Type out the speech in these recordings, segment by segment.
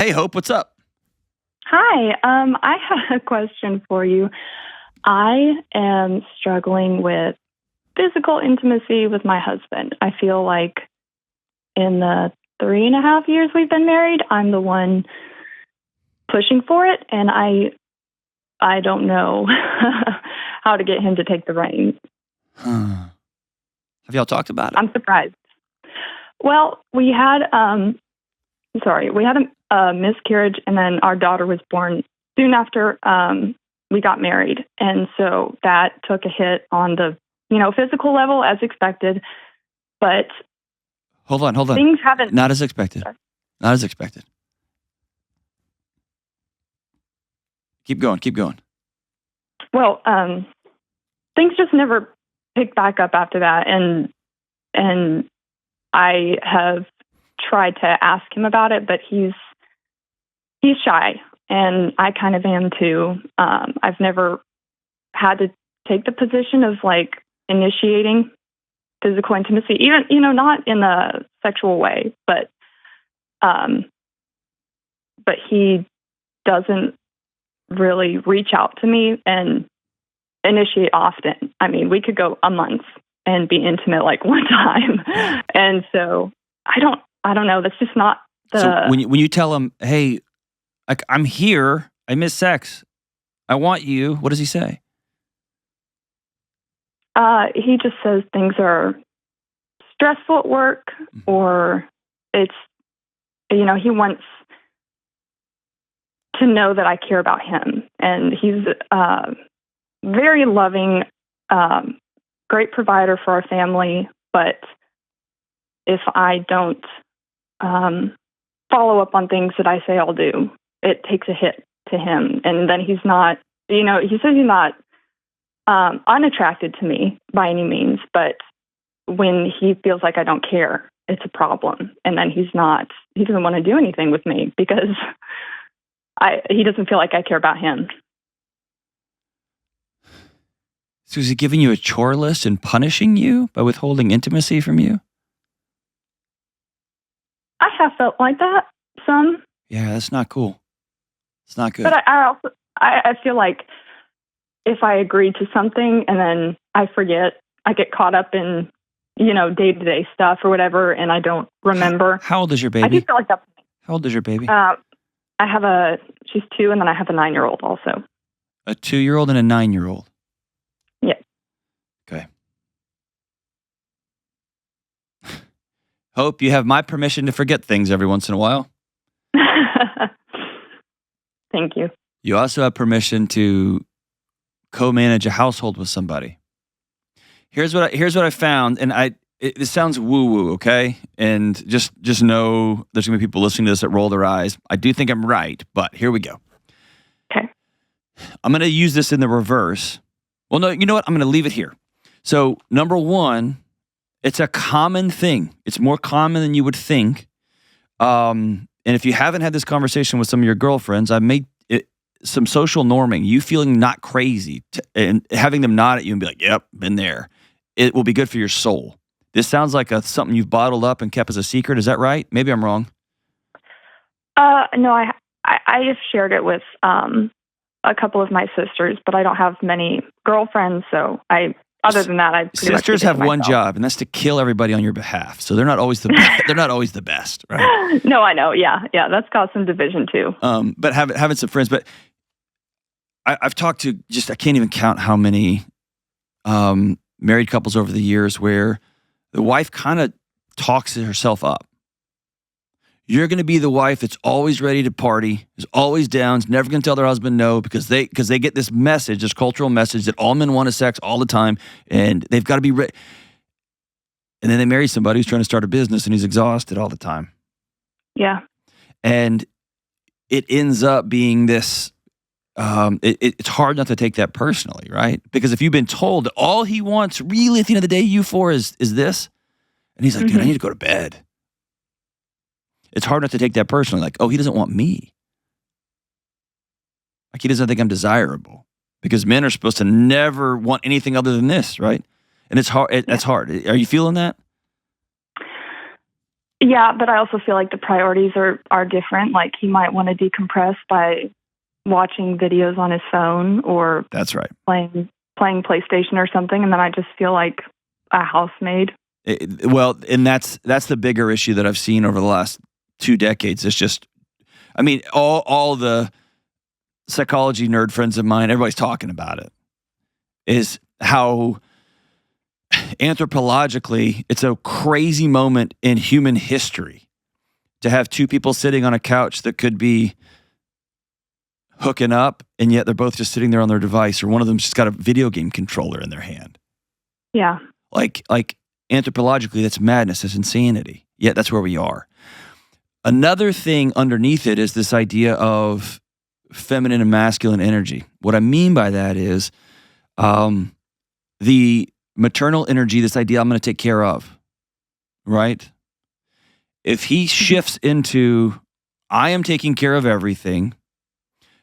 Hey, Hope, what's up? Hi, I have a question for you. I am struggling with physical intimacy with my husband. I feel like in the 3.5 years we've been married, I'm the one pushing for it, and I don't know how to get him to take the reins. Huh. Have y'all talked about it? I'm surprised. Well, we had a miscarriage, and then our daughter was born soon after we got married, and so that took a hit on the physical level as expected. But Hold on. things haven't. Not as expected. Not as expected. Keep going. Well, things just never picked back up after that, and I have tried to ask him about it, but he's shy, and I kind of am too. I've never had to take the position of like initiating physical intimacy, even not in a sexual way, but he doesn't really reach out to me and initiate often. I mean, we could go a month and be intimate like one time, and so I don't know. That's just not the. So when you tell him, hey, I'm here, I miss sex, I want you, what does he say? He just says things are stressful at work, or it's, he wants to know that I care about him. And he's very loving, great provider for our family. But if I don't follow up on things that I say I'll do, it takes a hit to him. And then he's not, he says he's not unattracted to me by any means, but when he feels like I don't care, it's a problem. And then he doesn't want to do anything with me because he doesn't feel like I care about him. So is he giving you a chore list and punishing you by withholding intimacy from you? I have felt like that some. Yeah, that's not cool. It's not good. But I also feel like if I agree to something and then I forget, I get caught up in, day-to-day stuff or whatever, and I don't remember. How old is your baby? I do feel like that. How old is your baby? She's 2, and then I have a 9-year-old also. A 2-year-old and a 9-year-old. Yeah. Okay. Hope you have my permission to forget things every once in a while. Thank you. You also have permission to co-manage a household with somebody. Here's what I found, and it sounds woo-woo, okay? And just know there's going to be people listening to this that roll their eyes. I do think I'm right, but here we go. Okay. I'm going to use this in the reverse. Well, no, you know what? I'm going to leave it here. So, number one, it's a common thing. It's more common than you would think. And if you haven't had this conversation with some of your girlfriends, I've made some social norming, you feeling not crazy, and having them nod at you and be like, yep, been there. It will be good for your soul. This sounds like something you've bottled up and kept as a secret. Is that right? Maybe I'm wrong. No, I have shared it with a couple of my sisters, but I don't have many girlfriends, so other than that, I pretty much sisters keep it have to one myself. job, and that's to kill everybody on your behalf. So they're not always the best. They're not always the best, right? No, I know. Yeah, that's caused some division too. But having some friends, but I've talked to I can't even count how many married couples over the years where the wife kind of talks herself up. You're going to be the wife that's always ready to party, is always down, is never going to tell their husband no because they get this message, this cultural message that all men want is sex all the time, and they've got to be ready. And then they marry somebody who's trying to start a business and he's exhausted all the time. Yeah. And it ends up being this. It's hard not to take that personally, right? Because if you've been told that all he wants really at the end of the day you for is this, and he's like, dude, I need to go to bed. It's hard not to take that personally, like, oh, he doesn't want me. Like he doesn't think I'm desirable. Because men are supposed to never want anything other than this, right? And it's hard. That's hard. Are you feeling that? Yeah, but I also feel like the priorities are different. Like he might want to decompress by watching videos on his phone or That's right. playing PlayStation or something, and then I just feel like a housemaid. Well, and that's the bigger issue that I've seen over the last 2 decades. It's just, I mean, all the psychology nerd friends of mine, everybody's talking about it, is how anthropologically it's a crazy moment in human history to have two people sitting on a couch that could be hooking up, and yet they're both just sitting there on their device, or one of them's just got a video game controller in their hand. Yeah. Like anthropologically, that's madness, that's insanity. Yet that's where we are. Another thing underneath it is this idea of feminine and masculine energy. What I mean by that is the maternal energy, this idea I'm going to take care of, right? If he shifts into, I am taking care of everything,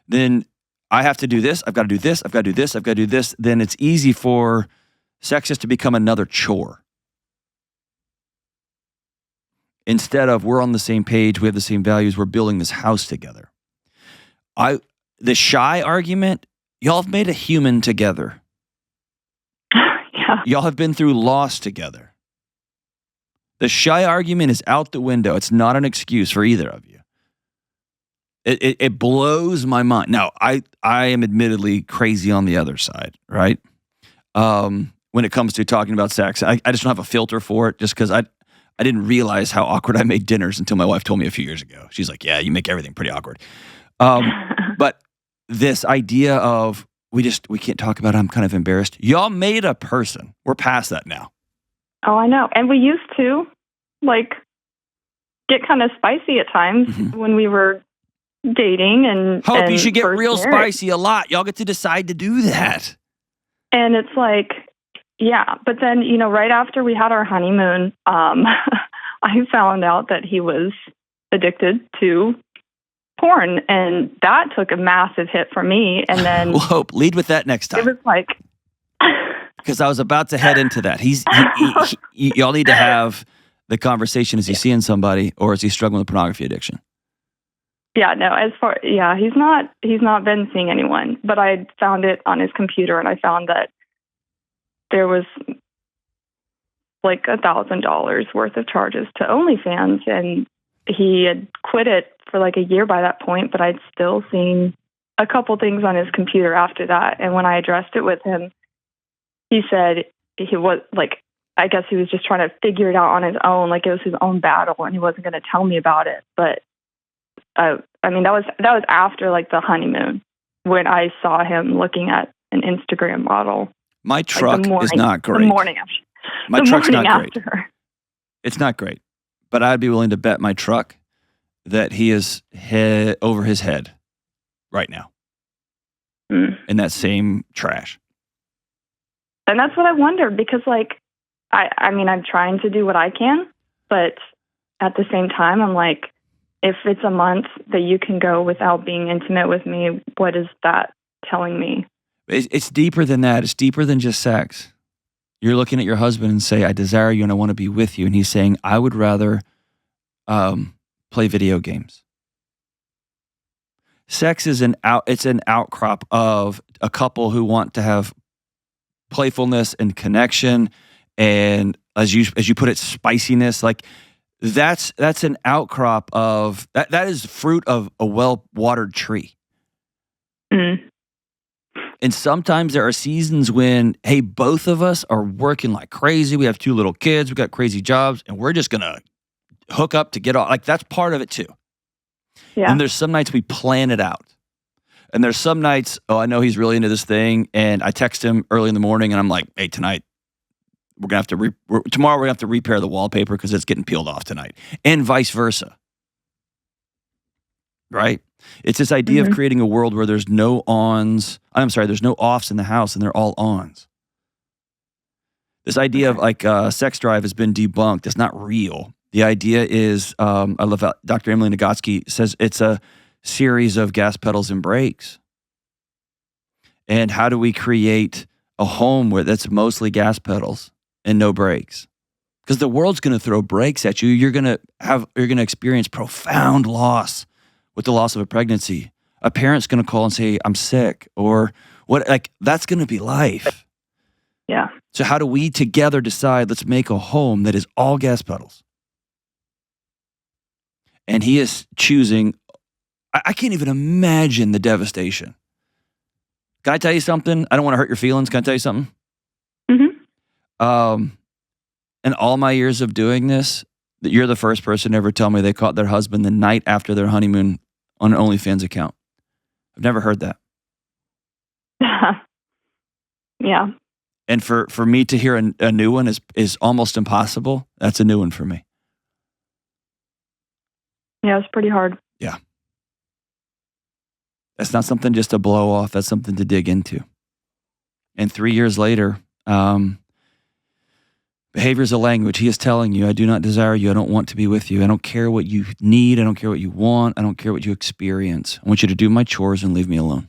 then I have to do this, I've got to do this, I've got to do this, I've got to do this, then it's easy for sex just to become another chore. Instead of, we're on the same page, we have the same values, we're building this house together. The shy argument, y'all have made a human together. Yeah. Y'all have been through loss together. The shy argument is out the window. It's not an excuse for either of you. It blows my mind. Now, I am admittedly crazy on the other side, right? When it comes to talking about sex, I just don't have a filter for it, just because I didn't realize how awkward I made dinners until my wife told me a few years ago. She's like, yeah, you make everything pretty awkward. But this idea of, we can't talk about it, I'm kind of embarrassed. Y'all made a person. We're past that now. Oh, I know. And we used to, like, get kind of spicy at times when we were dating and Hope you should get real married. spicy a lot. Y'all get to decide to do that. And it's like, yeah. But then, right after we had our honeymoon, I found out that he was addicted to porn, and that took a massive hit for me. And then, well, Hope, lead with that next time. It was like, because I was about to head into that. Y'all need to have the conversation. Is he seeing somebody, or is he struggling with pornography addiction? Yeah, no. He's not been seeing anyone. But I found it on his computer, and I found that there was like $1,000 worth of charges to OnlyFans, and he had quit it for like a year by that point. But I'd still seen a couple things on his computer after that. And when I addressed it with him, he said he was like, I guess he was just trying to figure it out on his own, like it was his own battle, and he wasn't going to tell me about it. But I mean, that was after like the honeymoon, when I saw him looking at an Instagram model. My truck is not great. The morning after. My truck's not great. It's not great, but I'd be willing to bet my truck that he is head over his head right now in that same trash. And that's what I wonder, because like, I mean, I'm trying to do what I can, but at the same time, I'm like, if it's a month that you can go without being intimate with me, what is that telling me? It's deeper than that. It's deeper than just sex. You're looking at your husband and say, I desire you and I want to be with you. And he's saying, I would rather play video games. Sex is it's an outcrop of a couple who want to have playfulness and connection, and as you put it, spiciness. Like that's an outcrop of that is fruit of a well-watered tree. And sometimes there are seasons when, hey, both of us are working like crazy. We have 2 little kids, we got crazy jobs, and we're just gonna hook up to get off. Like that's part of it too. Yeah. And there's some nights we plan it out. And there's some nights, I know he's really into this thing, and I text him early in the morning, and I'm like, hey, tonight, we're going to have to, tomorrow we're going to have to repair the wallpaper because it's getting peeled off tonight, and vice versa. Right? It's this idea of creating a world where there's no there's no offs in the house, and they're all ons. This idea of like sex drive has been debunked. It's not real. The idea is, I love how Dr. Emily Nagoski says it's a series of gas pedals and brakes. And how do we create a home where that's mostly gas pedals and no brakes? because the world's going to throw breaks at you. You're going to experience profound loss with the loss of a pregnancy. A parent's going to call and say, I'm sick, or what, like that's going to be life. Yeah. So how do we together decide, let's make a home that is all gas pedals? And he is choosing, I can't even imagine the devastation. Can I tell you something? I don't want to hurt your feelings. Can I tell you something? Mm-hmm. In all my years of doing this, that you're the first person to ever tell me they caught their husband the night after their honeymoon on an OnlyFans account. I've never heard that. Yeah. And for me to hear a new one is almost impossible. That's a new one for me. Yeah, it's pretty hard. Yeah. That's not something just to blow off. That's something to dig into. And 3 years later, behavior is a language. He is telling you, I do not desire you. I don't want to be with you. I don't care what you need. I don't care what you want. I don't care what you experience. I want you to do my chores and leave me alone.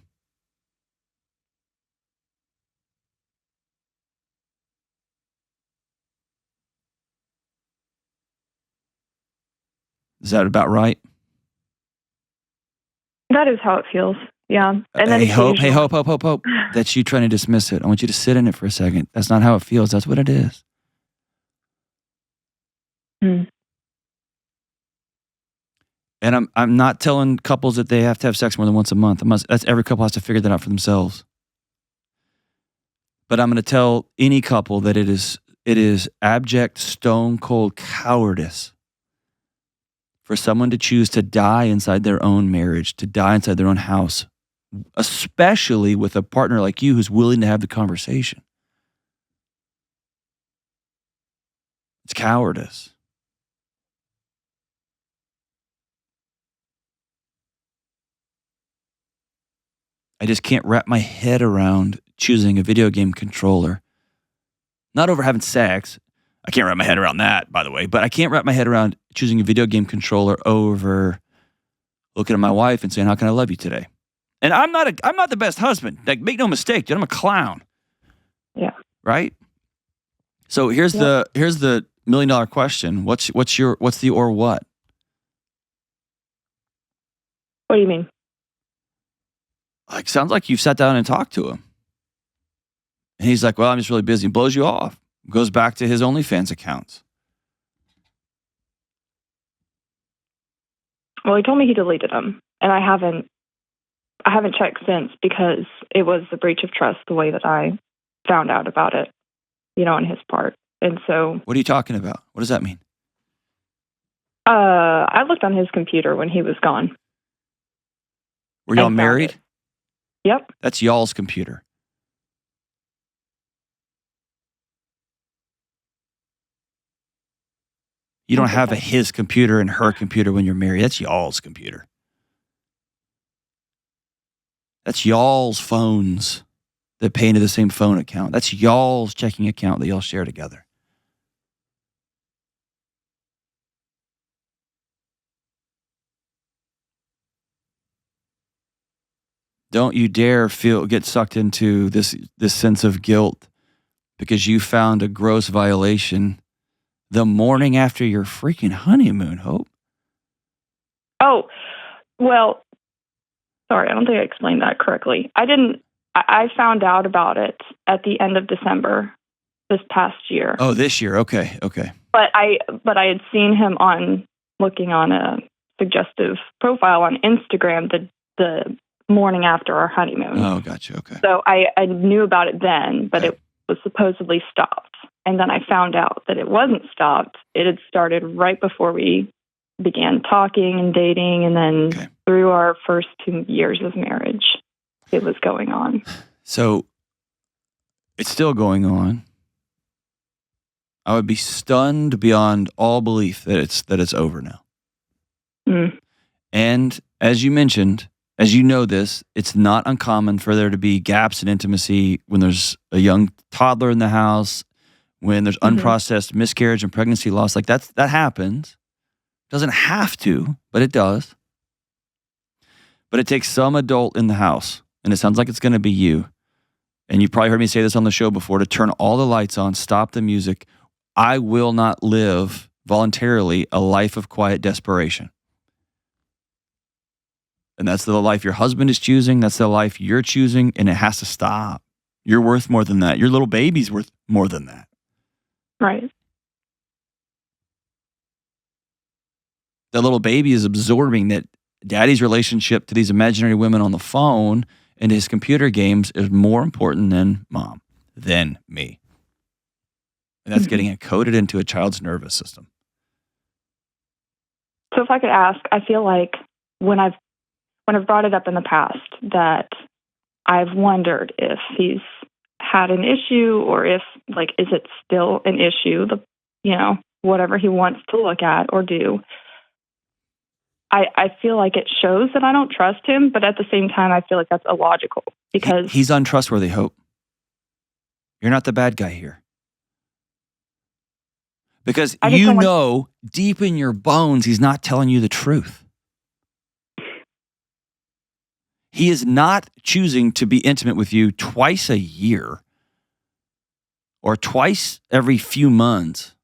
Is that about right? That is how it feels. Yeah. And then Hey, hope. That's you trying to dismiss it. I want you to sit in it for a second. That's not how it feels. That's what it is. Hmm. And I'm not telling couples that they have to have sex more than once a month. That's every couple has to figure that out for themselves. But I'm going to tell any couple that it is abject, stone cold cowardice for someone to choose to die inside their own marriage, to die inside their own house, especially with a partner like you who's willing to have the conversation. It's cowardice. I just can't wrap my head around choosing a video game controller. Not over having sex. I can't wrap my head around that, by the way, but I can't wrap my head around choosing a video game controller over looking at my wife and saying, how can I love you today? And I'm not the best husband. Like, make no mistake, dude, I'm a clown. Yeah. Right? So here's the $1 million question. What's the or what? What do you mean? Like, sounds like you've sat down and talked to him. And he's like, well, I'm just really busy. Blows you off. Goes back to his OnlyFans accounts. Well, he told me he deleted them, and I haven't checked since because it was a breach of trust the way that I found out about it, on his part. And so, what are you talking about? What does that mean? I looked on his computer when he was gone. Were y'all married? Yep. That's y'all's computer. You don't have his computer and her computer when you're married. That's y'all's computer. That's y'all's phones that pay into the same phone account. That's y'all's checking account that y'all share together. Don't you dare get sucked into this sense of guilt because you found a gross violation the morning after your freaking honeymoon, Hope. Oh, well, sorry, I don't think I explained that correctly. I found out about it at the end of December this past year. Oh, this year. Okay. But I had seen him looking on a suggestive profile on Instagram the morning after our honeymoon. Oh, gotcha. Okay. So I knew about it then, but it was supposedly stopped. And then I found out that it wasn't stopped. It had started right before we began talking and dating. And then through our first 2 years of marriage, it was going on. So it's still going on. I would be stunned beyond all belief that it's over now. Mm. And as you mentioned, as you know this, it's not uncommon for there to be gaps in intimacy when there's a young toddler in the house, when there's unprocessed miscarriage and pregnancy loss. Like that happens. Doesn't have to, but it does. But it takes some adult in the house, and it sounds like it's going to be you. And you probably heard me say this on the show before, to turn all the lights on, stop the music. I will not live voluntarily a life of quiet desperation. And that's the life your husband is choosing. That's the life you're choosing, and it has to stop. You're worth more than that. Your little baby's worth more than that. Right. The little baby is absorbing that daddy's relationship to these imaginary women on the phone and his computer games is more important than mom, than me. And that's getting encoded into a child's nervous system. So if I could ask, I feel like when I've brought it up in the past that I've wondered if he's had an issue or if, like, is it still an issue, whatever he wants to look at or do. I feel like it shows that I don't trust him, but at the same time, I feel like that's illogical because he's untrustworthy, Hope. You're not the bad guy here. Because you know deep in your bones, he's not telling you the truth. He is not choosing to be intimate with you twice a year or twice every few months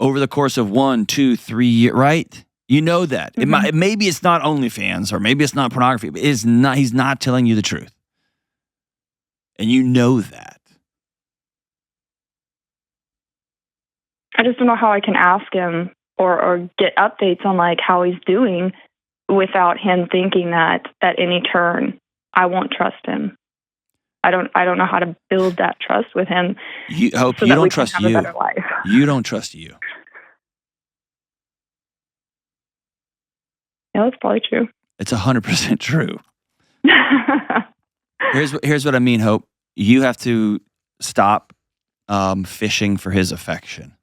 over the course of 1, 2, 3 years, right? You know that. Maybe it's not OnlyFans or maybe it's not pornography, but he's not telling you the truth. And you know that. I just don't know how I can ask him or get updates on like how he's doing without him thinking that at any turn I won't trust him. I don't know how to build that trust with him. You don't trust you. You don't trust you. Yeah, that's probably true. It's 100% true. Here's what I mean, Hope. You have to stop fishing for his affection.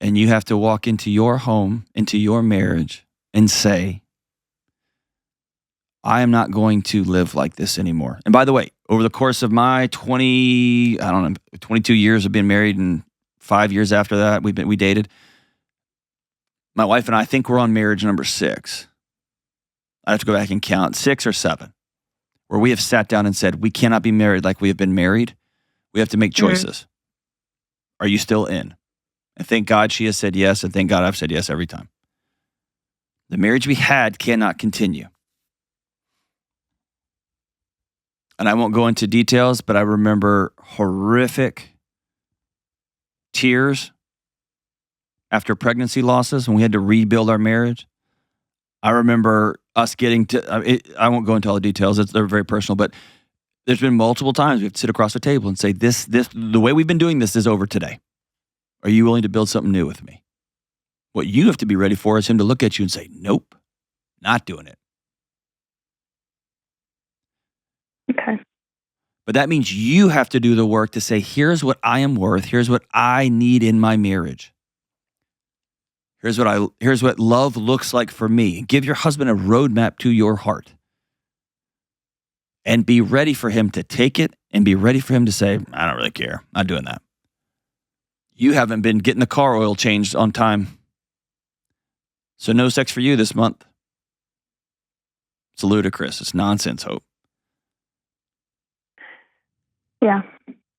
And you have to walk into your home, into your marriage, and say, I am not going to live like this anymore. And by the way, over the course of my 22 years of being married and 5 years after that, we dated. My wife and I think we're on marriage number 6. I have to go back and count, 6 or 7, where we have sat down and said, we cannot be married like we have been married. We have to make choices. Are you still in? And thank God she has said yes, and thank God I've said yes every time. The marriage we had cannot continue. And I won't go into details, but I remember horrific tears after pregnancy losses when we had to rebuild our marriage. I remember us getting to, I won't go into all the details, they're very personal, but there's been multiple times we have to sit across the table and say, this, the way we've been doing this is over today. Are you willing to build something new with me? What you have to be ready for is him to look at you and say, nope, not doing it. Okay. But that means you have to do the work to say, here's what I am worth. Here's what I need in my marriage. Here's what love looks like for me. Give your husband a roadmap to your heart. And be ready for him to take it and be ready for him to say, I don't really care. Not doing that. You haven't been getting the car oil changed on time. So no sex for you this month. It's ludicrous. It's nonsense, Hope. Yeah.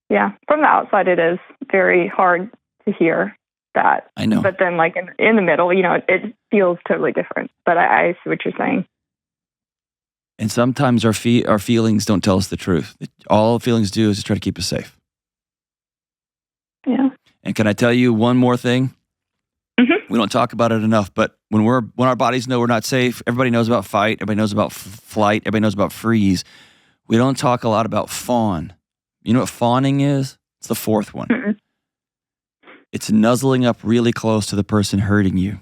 Yeah. From the outside, it is very hard to hear that. I know. But then like in the middle, it feels totally different. But I see what you're saying. And sometimes our feelings don't tell us the truth. All feelings do is just try to keep us safe. Yeah. And can I tell you one more thing? We don't talk about it enough, but when our bodies know we're not safe, everybody knows about fight, everybody knows about flight, everybody knows about freeze. We don't talk a lot about fawn. You know what fawning is? It's the 4th one. Mm-mm. It's nuzzling up really close to the person hurting you.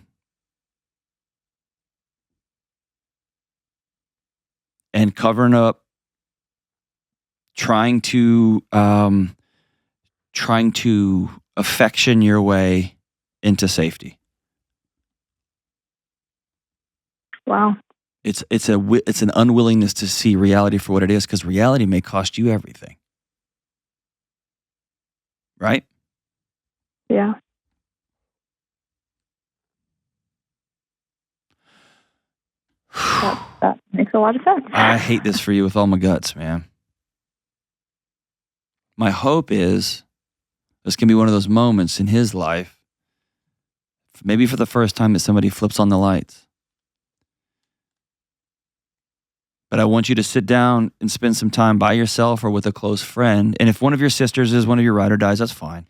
And covering up, trying to affection your way into safety. Wow. It's an unwillingness to see reality for what it is, because reality may cost you everything. Right? Yeah. That makes a lot of sense. I hate this for you with all my guts, man. my hope is this can be one of those moments in his life, maybe for the first time, that somebody flips on the lights. But I want you to sit down and spend some time by yourself or with a close friend. And if one of your sisters is one of your ride or dies, that's fine.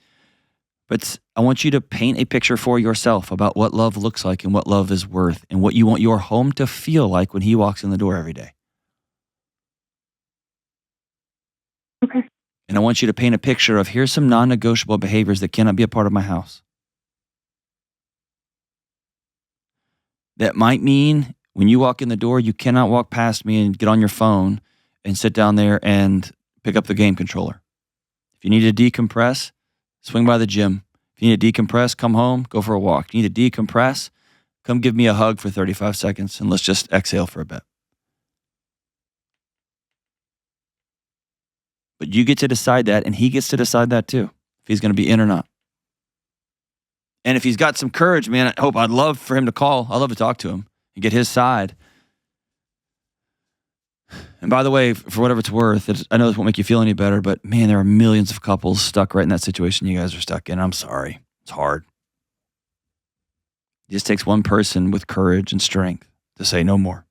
But I want you to paint a picture for yourself about what love looks like and what love is worth and what you want your home to feel like when he walks in the door every day. Okay. And I want you to paint a picture of, here's some non-negotiable behaviors that cannot be a part of my house. That might mean when you walk in the door, you cannot walk past me and get on your phone and sit down there and pick up the game controller. If you need to decompress, swing by the gym. If you need to decompress, come home, go for a walk. If you need to decompress, come give me a hug for 35 seconds and let's just exhale for a bit. But you get to decide that, and he gets to decide that too, if he's going to be in or not. And if he's got some courage, man, I'd love for him to call. I'd love to talk to him and get his side. And by the way, for whatever it's worth, I know this won't make you feel any better, but man, there are millions of couples stuck right in that situation you guys are stuck in. I'm sorry. It's hard. It just takes one person with courage and strength to say no more.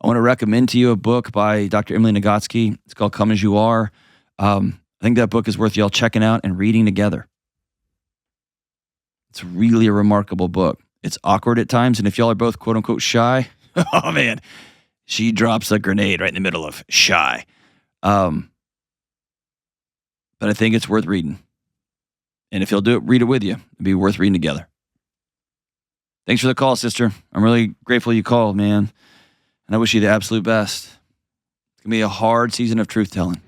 I want to recommend to you a book by Dr. Emily Nagoski. It's called Come As You Are. I think that book is worth y'all checking out and reading together. It's really a remarkable book. It's awkward at times, and if y'all are both quote unquote shy, oh man, she drops a grenade right in the middle of shy. But I think it's worth reading. And if you'll do it, read it with you. It'd be worth reading together. Thanks for the call, sister. I'm really grateful you called, man. And I wish you the absolute best. It's going to be a hard season of truth telling.